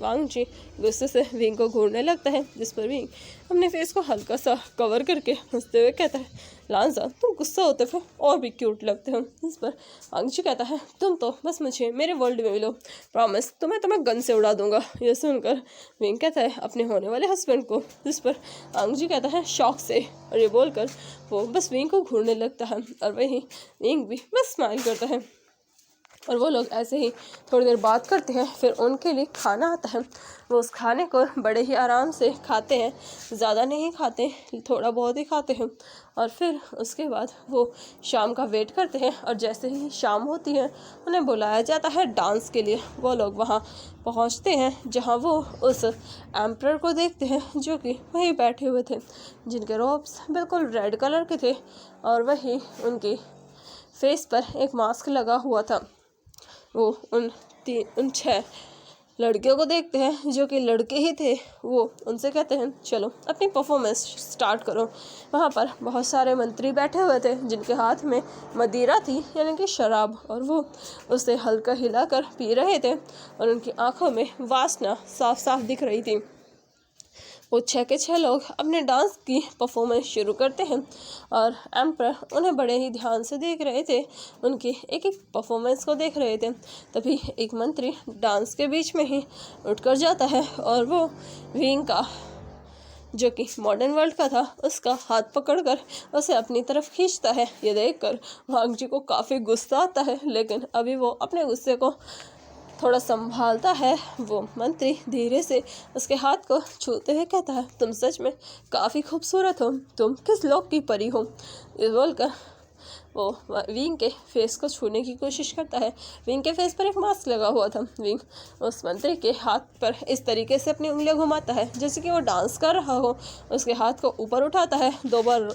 [SPEAKER 1] वांग जी गुस्से से विंग को घूरने लगता है, जिस पर विंग अपने फेस को हल्का सा कवर करके हंसते हुए कहता है लांसा तुम गुस्सा होते हो और भी क्यूट लगते हो। इस पर वांग जी कहता है तुम तो बस मुझे मेरे वर्ल्ड में मिलो, प्रॉमिस तुम्हें गन से उड़ा दूंगा। ये सुनकर विंग कहता है अपने होने वाले हस्बैंड को, जिस पर वांग जी कहता है शौक से। और ये बोलकर वो बस विंग को घूरने लगता है और वहीं विंग भी बस स्माइल करता है। और वो लोग ऐसे ही थोड़ी देर बात करते हैं। फिर उनके लिए खाना आता है। वो उस खाने को बड़े ही आराम से खाते हैं, ज़्यादा नहीं खाते, थोड़ा बहुत ही खाते हैं। और फिर उसके बाद वो शाम का वेट करते हैं और जैसे ही शाम होती है उन्हें बुलाया जाता है डांस के लिए। वो लोग वहाँ पहुँचते हैं जहाँ वो उस एम्परर को देखते हैं जो कि वहीं बैठे हुए थे, जिनके रोब्स बिल्कुल रेड कलर के थे और वहीं उनकी फेस पर एक मास्क लगा हुआ था। वो उन 6 लड़कियों को देखते हैं जो कि लड़के ही थे। वो उनसे कहते हैं चलो अपनी परफॉर्मेंस स्टार्ट करो। वहाँ पर बहुत सारे मंत्री बैठे हुए थे जिनके हाथ में मदिरा थी, यानी कि शराब, और वो उसे हल्का हिलाकर पी रहे थे और उनकी आंखों में वासना साफ साफ दिख रही थी। वो 6 के 6 लोग अपने डांस की परफॉर्मेंस शुरू करते हैं और एम्परर उन्हें बड़े ही ध्यान से देख रहे थे, उनकी एक एक परफॉर्मेंस को देख रहे थे। तभी एक मंत्री डांस के बीच में ही उठकर जाता है और वो विंग का, जो कि मॉडर्न वर्ल्ड का था, उसका हाथ पकड़कर उसे अपनी तरफ खींचता है। ये देखकर वांग जी को काफ़ी गुस्सा आता है, लेकिन अभी वो अपने गुस्से को थोड़ा संभालता है। वो मंत्री धीरे से उसके हाथ को छूते हुए कहता है तुम सच में काफ़ी खूबसूरत हो, तुम किस लोक की परी हो। ये बोलकर वो विंग के फेस को छूने की कोशिश करता है। विंग के फेस पर एक मास्क लगा हुआ था। विंग उस मंत्री के हाथ पर इस तरीके से अपनी उंगलियां घुमाता है जैसे कि वो डांस कर रहा हो। उसके हाथ को ऊपर उठाता है, 2 बार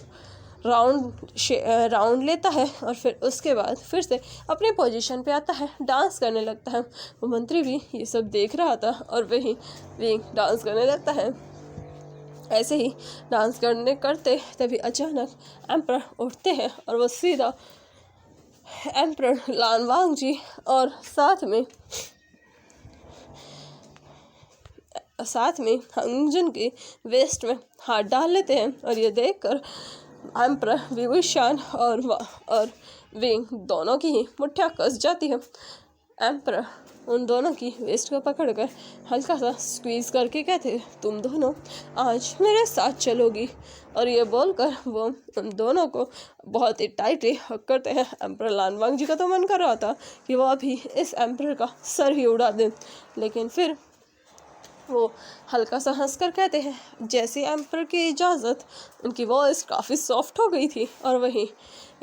[SPEAKER 1] राउंड लेता है और फिर उसके बाद फिर से अपनी पोजीशन पे आता है, डांस करने लगता है। वो मंत्री भी ये सब देख रहा था और वही विंग डांस करने लगता है। ऐसे ही डांस करते तभी अचानक एम्परर उठते हैं और वो सीधा एम्परर लान वांग जी और साथ में साथ में हंगजुन के वेस्ट में हाथ डाल लेते हैं और ये देखकर एम्परर विभूषण और विंग दोनों की ही मुट्ठियाँ कस जाती है। एम्परर उन दोनों की वेस्ट को पकड़कर हल्का सा स्क्वीज करके कहते हैं, तुम दोनों आज मेरे साथ चलोगी। और ये बोलकर वो उन दोनों को बहुत ही टाइटली हक करते हैं। एम्परर लानवांग जी का तो मन कर रहा था कि वो अभी इस एम्परर का सर ही उड़ा दें, लेकिन फिर वो हल्का सा हंसकर कहते हैं, जैसी एम्परर की इजाज़त, उनकी वॉइस काफ़ी सॉफ्ट हो गई थी। और वहीं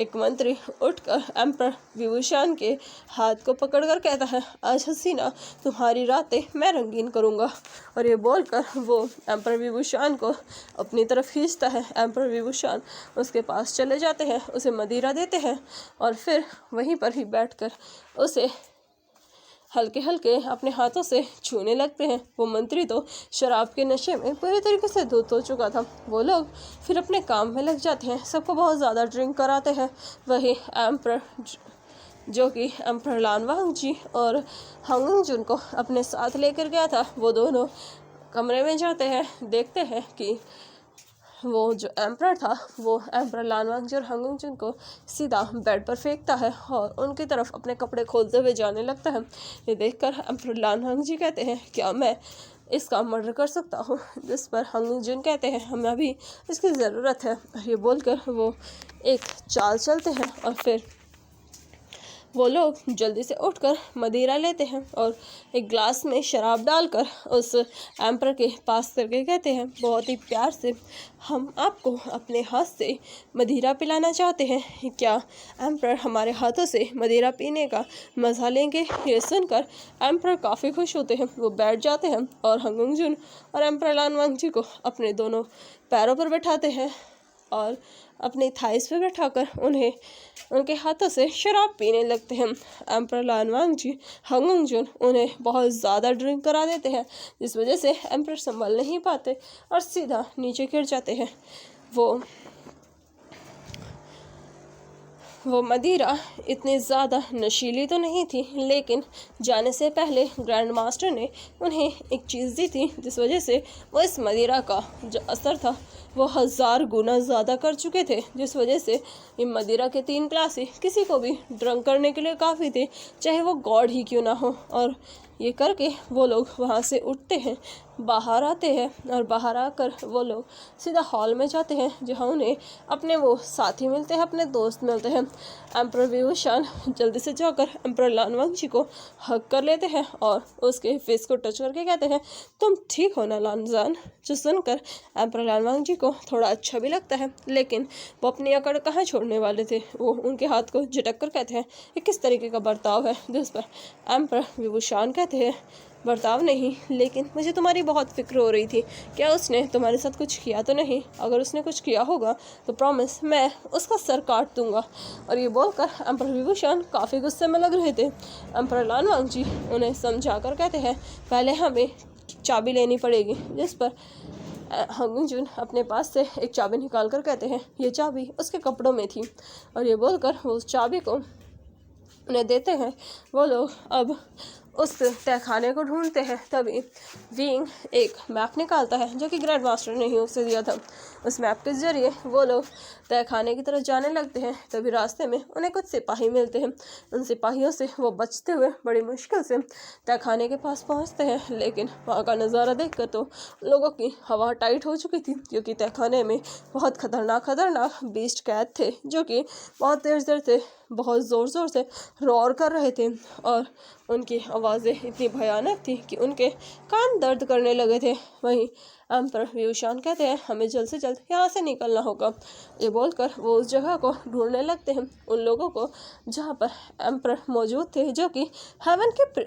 [SPEAKER 1] एक मंत्री उठकर एम्परर विभूषण के हाथ को पकड़कर कहता है, आज हसीना तुम्हारी रातें मैं रंगीन करूँगा। और ये बोलकर वो एम्परर विभूषण को अपनी तरफ खींचता है। एम्परर विभूषण उसके पास चले जाते हैं, उसे मदिरा देते हैं और फिर वहीं पर ही बैठकर उसे हल्के हल्के अपने हाथों से छूने लगते हैं। वो मंत्री तो शराब के नशे में पूरी तरीके से धुत हो चुका था। वो लोग फिर अपने काम में लग जाते हैं, सबको बहुत ज़्यादा ड्रिंक कराते हैं। वही एम्परर जो कि एम्परर लानवांग जी और हंगजुन को अपने साथ लेकर गया था, वो दोनों कमरे में जाते हैं। देखते हैं कि वो जो एम्परर था वो एम्परर लानवांग जी और हंगजुन को सीधा बेड पर फेंकता है और उनकी तरफ अपने कपड़े खोलते हुए जाने लगता है। ये देखकर एम्परर लानवांग जी कहते हैं, क्या मैं इसका मर्डर कर सकता हूँ? जिस पर हंगजुन कहते हैं, हमें अभी इसकी ज़रूरत है। ये बोलकर वो एक चाल चलते हैं और फिर वो लोग जल्दी से उठकर मदिरा लेते हैं और एक ग्लास में शराब डालकर उस एम्परर के पास करके कहते हैं, बहुत ही प्यार से, हम आपको अपने हाथ से मदिरा पिलाना चाहते हैं, क्या एम्परर हमारे हाथों से मदिरा पीने का मज़ा लेंगे? ये सुनकर एम्परर काफ़ी खुश होते हैं। वो बैठ जाते हैं और हंगजुन और एम्परर लानवांग जी को अपने दोनों पैरों पर बैठाते हैं और अपनी थाइस पे बैठाकर उन्हें उनके हाथों से शराब पीने लगते हैं। एम्परर लानवांग जी हंगजुन उन्हें बहुत ज़्यादा ड्रिंक करा देते हैं, जिस वजह से एम्परर संभल नहीं पाते और सीधा नीचे गिर जाते हैं। वो मदिरा इतनी ज़्यादा नशीली तो नहीं थी, लेकिन जाने से पहले ग्रैंड मास्टर ने उन्हें एक चीज़ दी थी, जिस वजह से वो इस मदिरा का जो असर था वो 1000 गुना ज़्यादा कर चुके थे, जिस वजह से ये मदिरा के 3 ग्लास ही किसी को भी ड्रंक करने के लिए काफ़ी थे, चाहे वो गॉड ही क्यों ना हो। और ये करके वो लोग वहाँ से उठते हैं, बाहर आते हैं और बाहर आकर वो लोग सीधा हॉल में जाते हैं, जहाँ उन्हें अपने वो साथी मिलते हैं, अपने दोस्त मिलते हैं। एम्परर विभूषण जल्दी से जाकर एम्परर लानवांग जी को हक कर लेते हैं और उसके फेस को टच करके कहते हैं, तुम ठीक हो ना लानजान? जो सुनकर एम्परर लानवांग जी को थोड़ा अच्छा भी लगता है, लेकिन वो अपनी अकड़ कहाँ छोड़ने वाले थे। वो उनके हाथ को झटक कर कहते हैं, ये किस तरीके का बर्ताव है? जिस पर एम्परर विभूषण कहते हैं, बर्ताव नहीं, लेकिन मुझे तुम्हारी बहुत फिक्र हो रही थी, क्या उसने तुम्हारे साथ कुछ किया तो नहीं? अगर उसने कुछ किया होगा तो प्रॉमिस मैं उसका सर काट दूंगा। और ये बोलकर एम्परर विभूषण काफ़ी गुस्से में लग रहे थे। एम्परर लानवांग जी उन्हें समझा कर कहते हैं, पहले हमें चाबी लेनी पड़ेगी। जिस पर हंगजुन अपने पास से एक चाबी निकाल कर कहते हैं, ये चाबी उसके कपड़ों में थी। और ये बोलकर वो उस चाबी को उन्हें देते हैं। वो लोग अब उस तहखाने को ढूंढते हैं। तभी विंग एक मैप निकालता है, जो कि ग्रैंड मास्टर ने ही उसे दिया था। उस मैप के जरिए वो लोग तहखाने की तरफ जाने लगते हैं। तभी रास्ते में उन्हें कुछ सिपाही मिलते हैं। उन सिपाहियों से वो बचते हुए बड़ी मुश्किल से तहखाने के पास पहुंचते हैं, लेकिन वहाँ का नज़ारा देखकर तो लोगों की हवा टाइट हो चुकी थी, क्योंकि तहखाने में बहुत खतरनाक बीस्ट कैद थे, जो कि बहुत देर से बहुत ज़ोर से रोर कर रहे थे और उनकी आवाज़ें इतनी भयानक थी कि उनके कान दर्द करने लगे थे। वहीं एम्परर विभूषण कहते हैं, हमें जल्द से जल्द यहाँ से निकलना होगा। ये बोलकर वो उस जगह को ढूंढने लगते हैं, उन लोगों को जहाँ पर एम्परर मौजूद थे, जो कि हेवन के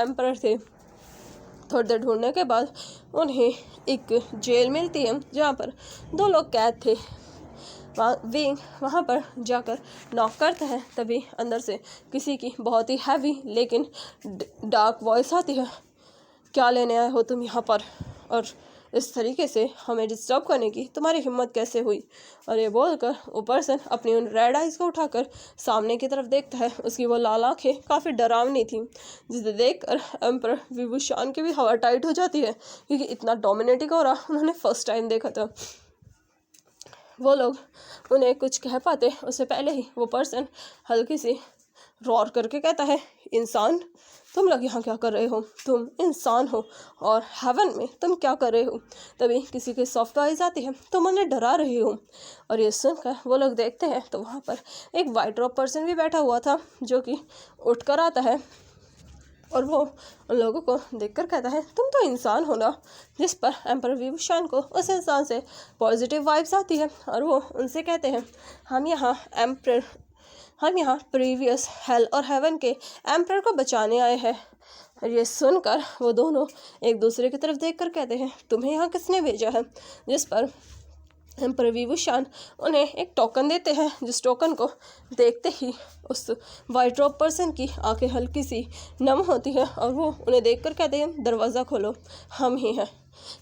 [SPEAKER 1] एम्परर थे। थोड़ी देर ढूंढने के बाद उन्हें एक जेल मिलती है, जहाँ पर 2 लोग कैद थे। विंग वहाँ पर जाकर नॉक करता है। तभी अंदर से किसी की बहुत ही हैवी लेकिन डार्क वॉइस आती है, क्या लेने आए हो तुम यहाँ पर? और इस तरीके से हमें डिस्टर्ब करने की तुम्हारी हिम्मत कैसे हुई। और ये बोलकर वो पर्सन अपनी उन रेड आइज को उठाकर सामने की तरफ देखता है। उसकी वो लाल आंखें काफ़ी डरावनी थी, जिसे देखकर एम्पर विभूषण की भी हवा टाइट हो जाती है, क्योंकि इतना डोमिनेटिंग हो रहा उन्होंने फर्स्ट टाइम देखा था। वो लोग उन्हें कुछ कह पाते उससे पहले ही वो पर्सन हल्की सी रोर करके कहता है, इंसान, तुम लोग यहाँ क्या कर रहे हो? तुम इंसान हो और हेवन में तुम क्या कर रहे हो? तभी किसी के सॉफ्ट आइज आती है, तुम उन्हें डरा रहे हो। और ये सुनकर वो लोग देखते हैं तो वहाँ पर एक वाइट रॉब पर्सन भी बैठा हुआ था, जो कि उठ कर आता है और वो उन लोगों को देखकर कहता है, तुम तो इंसान हो ना। जिस पर एम्पर विभूषण को उस इंसान से पॉजिटिव वाइब्स आती है और वो उनसे कहते हैं, हम यहाँ प्रीवियस हेल और हेवन के एम्पर को बचाने आए हैं। और ये सुनकर वो दोनों एक दूसरे की तरफ देखकर कहते हैं, तुम्हें यहाँ किसने भेजा है? जिस पर एम्पर विभूषण उन्हें एक टोकन देते हैं, जिस टोकन को देखते ही उस वाइट रॉब पर्सन की आंखें हल्की सी नम होती है और वो उन्हें देखकर कहते हैं, दरवाज़ा खोलो, हम ही हैं।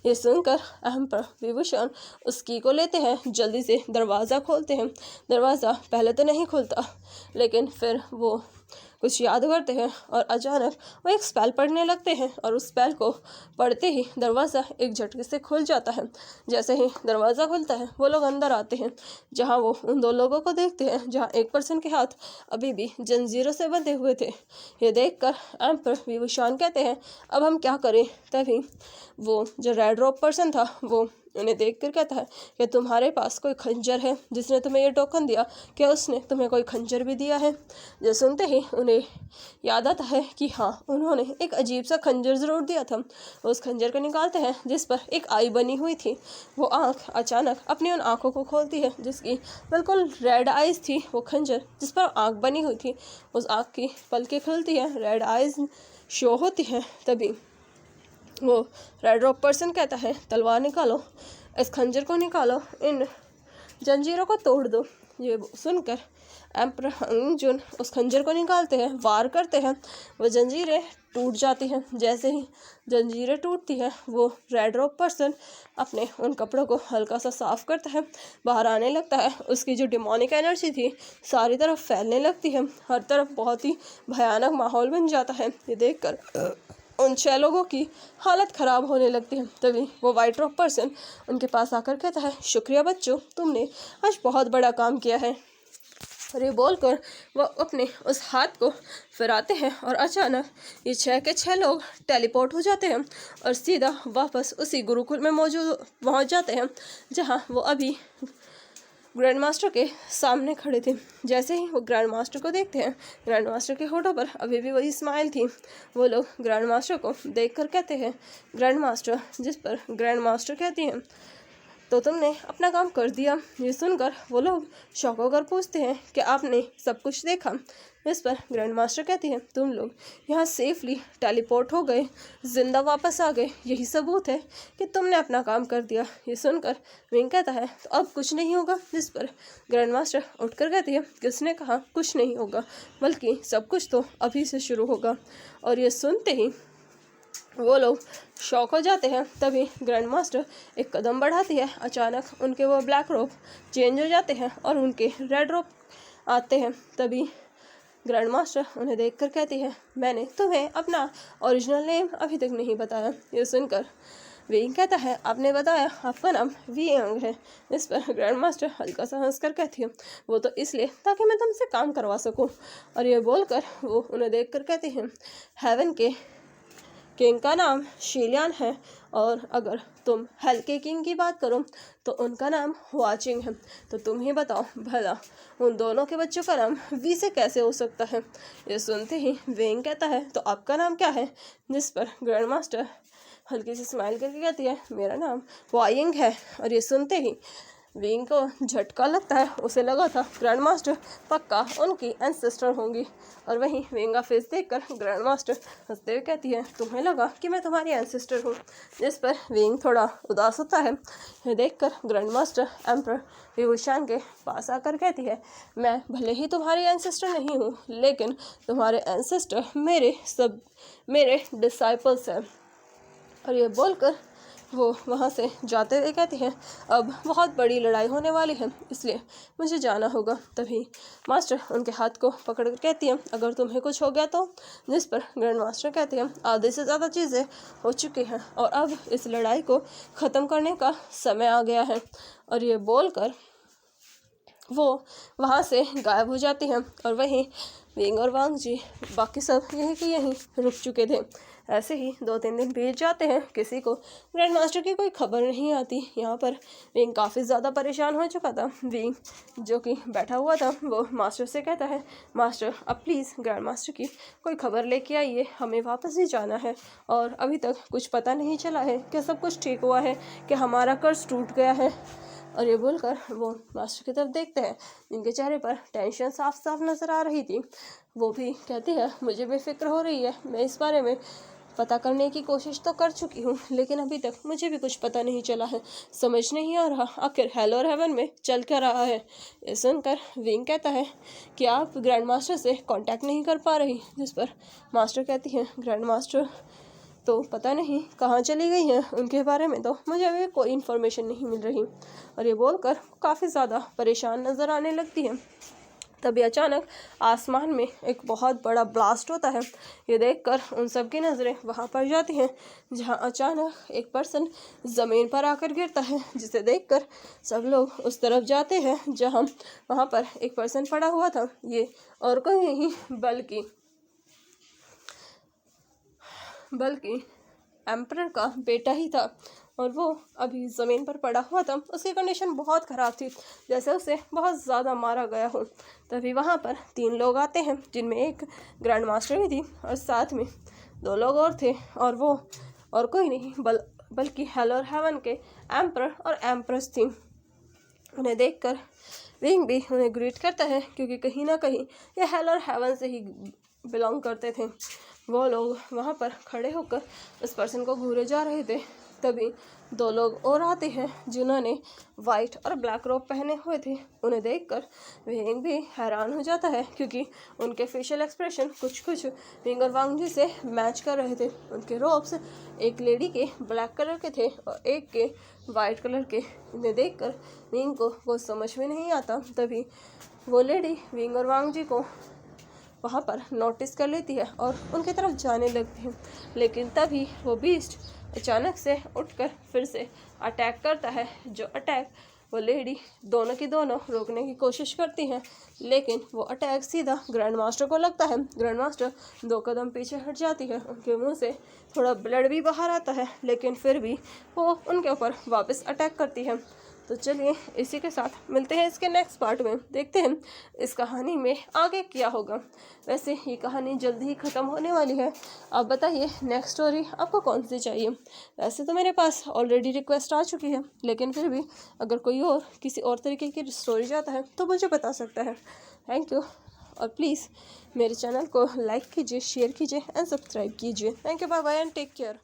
[SPEAKER 1] ये सुनकर एम्पर विभूषण उस की को लेते हैं, जल्दी से दरवाज़ा खोलते हैं। दरवाज़ा पहले तो नहीं खुलता, लेकिन फिर वो कुछ याद करते हैं और अचानक वो एक स्पेल पढ़ने लगते हैं और उस स्पेल को पढ़ते ही दरवाज़ा एक झटके से खुल जाता है। जैसे ही दरवाज़ा खुलता है वो लोग अंदर आते हैं, जहां वो उन दो लोगों को देखते हैं, जहां एक पर्सन के हाथ अभी भी जंजीरों से बंधे हुए थे। ये देखकर एम्पर विभूषण कहते हैं, अब हम क्या करें? तभी वो जो रेड रॉब पर्सन था वो उन्हें देखकर कहता है कि तुम्हारे पास कोई खंजर है? जिसने तुम्हें ये टोकन दिया, क्या उसने तुम्हें कोई खंजर भी दिया है? जो सुनते ही उन्हें याद आता है कि हाँ, उन्होंने एक अजीब सा खंजर ज़रूर दिया था। उस खंजर को निकालते हैं जिस पर एक आई बनी हुई थी। वो आँख अचानक अपनी उन आँखों को खोलती है जिसकी बिल्कुल रेड आइज़ थी। वो खंजर जिस पर आँख बनी हुई थी, उस आँख की पलकें खुलती है, रेड आइज़ शो होती है। तभी वो रेड रॉब पर्सन कहता है, तलवार निकालो, इस खंजर को निकालो, इन जंजीरों को तोड़ दो। ये सुनकर एम्पर जुन उस खंजर को निकालते हैं, वार करते हैं, वो जंजीरें टूट जाती हैं। जैसे ही जंजीरें टूटती हैं, वो रेड रॉब पर्सन अपने उन कपड़ों को हल्का सा साफ करता है, बाहर आने लगता है। उसकी जो डिमोनिक एनर्जी थी सारी तरफ फैलने लगती है, हर तरफ बहुत ही भयानक माहौल बन जाता है। ये देखकर उन 6 लोगों की हालत ख़राब होने लगती है। तभी वो वाइट रॉब पर्सन उनके पास आकर कहता है, शुक्रिया बच्चों, तुमने आज बहुत बड़ा काम किया है। और ये बोलकर वो अपने उस हाथ को फिराते हैं और अचानक ये 6 के 6 लोग टेलीपोर्ट हो जाते हैं और सीधा वापस उसी गुरुकुल में मौजूद पहुंच जाते हैं, जहां वो अभी ग्रैंड मास्टर के सामने खड़े थे। जैसे ही वो ग्रैंड मास्टर को देखते हैं, ग्रैंड मास्टर के होठों पर अभी भी वही स्माइल थी। वो लोग ग्रैंड मास्टर को देखकर कहते हैं, ग्रैंड मास्टर। जिस पर ग्रैंड मास्टर कहती हैं, तो तुमने अपना काम कर दिया। ये सुनकर वो लोग शौक होकर पूछते हैं कि आपने सब कुछ देखा? इस पर ग्रैंड मास्टर कहती है, तुम लोग यहाँ सेफली टेलीपोर्ट हो गए, जिंदा वापस आ गए, यही सबूत है कि तुमने अपना काम कर दिया। ये सुनकर विंग कहता है, तो अब कुछ नहीं होगा? जिस पर ग्रैंड मास्टर उठकर कहती है, किसने कहा कुछ नहीं होगा, बल्कि सब कुछ तो अभी से शुरू होगा। और ये सुनते ही वो लोग शॉक हो जाते हैं। तभी ग्रैंड मास्टर एक कदम बढ़ाती है, अचानक उनके वो ब्लैक रोब चेंज हो जाते हैं और उनके रेड रोब आते हैं। तभी ग्रैंड मास्टर उन्हें देखकर कहती है, मैंने तुम्हें अपना ओरिजिनल नेम अभी तक नहीं बताया। ये सुनकर विंग कहता है, आपने बताया आपका नाम विंग है। इस पर ग्रैंड मास्टर हल्का सा हंसकर कहती है, वो तो इसलिए ताकि मैं तुमसे काम करवा सकूं। और ये बोलकर वो उन्हें देखकर कहती है, हेवन के किंग का नाम शिलियन है, और अगर तुम हेल के किंग की बात करो तो उनका नाम वाचिंग है। तो तुम ही बताओ भला उन दोनों के बच्चों का नाम वी से कैसे हो सकता है? ये सुनते ही वेंग कहता है, तो आपका नाम क्या है? जिस पर ग्रैंड मास्टर हल्की सी स्माइल करके कहती है, मेरा नाम वाइंग है। और ये सुनते ही विंग को झटका लगता है। उसे लगा था ग्रैंड मास्टर पक्का उनकी एंसेस्टर होंगी, और वहीं विंग का फेस देखकर ग्रैंड मास्टर हंसते हुए कहती है, तुम्हें लगा कि मैं तुम्हारी एंसेस्टर हूँ? जिस पर विंग थोड़ा उदास होता है। यह देखकर ग्रैंड मास्टर एम्पर विभूषण के पास आकर कहती है, मैं भले ही तुम्हारी एंसेस्टर नहीं हूँ, लेकिन तुम्हारे एंसेस्टर मेरे डिसाइपल्स हैं। और ये बोलकर वो वहाँ से जाते हुए कहती है अब बहुत बड़ी लड़ाई होने वाली है, इसलिए मुझे जाना होगा। तभी मास्टर उनके हाथ को पकड़ कर कहती है अगर तुम्हें कुछ हो गया तो, जिस पर ग्रैंड मास्टर कहती है आधे से ज़्यादा चीज़ें हो चुकी हैं और अब इस लड़ाई को ख़त्म करने का समय आ गया है। और ये बोलकर वो वहाँ से गायब हो जाती हैं और वहीं विंग और वांग जी बाकी सब यहीं के यहीं रुक चुके थे। ऐसे ही 2-3 दिन बीत जाते हैं, किसी को ग्रैंड मास्टर की कोई खबर नहीं आती। यहाँ पर विंग काफ़ी ज़्यादा परेशान हो चुका था। विंग जो कि बैठा हुआ था वो मास्टर से कहता है मास्टर अब प्लीज़ ग्रैंड मास्टर की कोई खबर लेके आइए, हमें वापस ही जाना है और अभी तक कुछ पता नहीं चला है कि सब कुछ ठीक हुआ है कि हमारा कर्ज टूट गया है। और ये बोलकर वो मास्टर की तरफ देखते हैं, इनके चेहरे पर टेंशन साफ साफ नज़र आ रही थी। वो भी कहती है मुझे बेफिक्र हो रही है, मैं इस बारे में पता करने की कोशिश तो कर चुकी हूँ लेकिन अभी तक मुझे भी कुछ पता नहीं चला है, समझ नहीं आ रहा आखिर हेल और हेवन में चल क्या रहा है। ये सुनकर विंग कहता है कि आप ग्रैंड मास्टर से कांटेक्ट नहीं कर पा रही, जिस पर मास्टर कहती है ग्रैंड मास्टर तो पता नहीं कहाँ चली गई हैं, उनके बारे में तो मुझे अभी कोई इन्फॉर्मेशन नहीं मिल रही। और ये बोलकर काफ़ी ज़्यादा परेशान नज़र आने लगती है। तभी अचानक आसमान में एक बहुत बड़ा ब्लास्ट होता है। ये देखकर उन सब की नज़रें वहाँ पर जाती हैं जहाँ अचानक एक पर्सन ज़मीन पर आकर गिरता है, जिसे देखकर सब लोग उस तरफ जाते हैं जहाँ वहाँ पर एक पर्सन पड़ा हुआ था। ये और कोई नहीं बल्कि एम्परर का बेटा ही था और वो अभी ज़मीन पर पड़ा हुआ था। उसकी कंडीशन बहुत ख़राब थी, जैसे उसे बहुत ज़्यादा मारा गया हो। तभी वहाँ पर 3 लोग आते हैं जिनमें एक ग्रैंड मास्टर भी थी और साथ में 2 लोग और थे और वो और कोई नहीं बल्कि हेल और हेवन के एम्परर और एम्प्रेस थी। उन्हें देखकर विंग भी उन्हें ग्रीट करता है क्योंकि कहीं ना कहीं ये हेल और हेवन से ही बिलोंग करते थे। वो लोग वहाँ पर खड़े होकर उस पर्सन को घूरे जा रहे थे। तभी 2 लोग और आते हैं जिन्होंने वाइट और ब्लैक रोब पहने हुए थे। उन्हें देखकर विंग भी हैरान हो जाता है क्योंकि उनके फेशियल एक्सप्रेशन कुछ विंग और वांग जी से मैच कर रहे थे। उनके रोब्स एक लेडी के ब्लैक कलर के थे और एक के वाइट कलर के। इन्हें देखकर विंग को कुछ समझ में नहीं आता। तभी वो लेडी विंग और वांग जी को वहाँ पर नोटिस कर लेती है और उनकी तरफ जाने लगती है, लेकिन तभी वो बीस्ट अचानक से उठकर फिर से अटैक करता है। जो अटैक वो लेडी दोनों की दोनों रोकने की कोशिश करती हैं, लेकिन वो अटैक सीधा ग्रैंड मास्टर को लगता है। ग्रैंड मास्टर 2 कदम पीछे हट जाती है, उनके मुंह से थोड़ा ब्लड भी बाहर आता है, लेकिन फिर भी वो उनके ऊपर वापस अटैक करती है। तो चलिए इसी के साथ मिलते हैं इसके नेक्स्ट पार्ट में, देखते हैं इस कहानी में आगे क्या होगा। वैसे ये कहानी जल्दी ही ख़त्म होने वाली है। आप बताइए नेक्स्ट स्टोरी आपको कौन सी चाहिए। वैसे तो मेरे पास ऑलरेडी रिक्वेस्ट आ चुकी है, लेकिन फिर भी अगर कोई और किसी और तरीके की स्टोरी चाहता है तो मुझे बता सकता है। थैंक यू और प्लीज़ मेरे चैनल को लाइक कीजिए, शेयर कीजिए एंड सब्सक्राइब कीजिए। Thank you, bye bye and take care.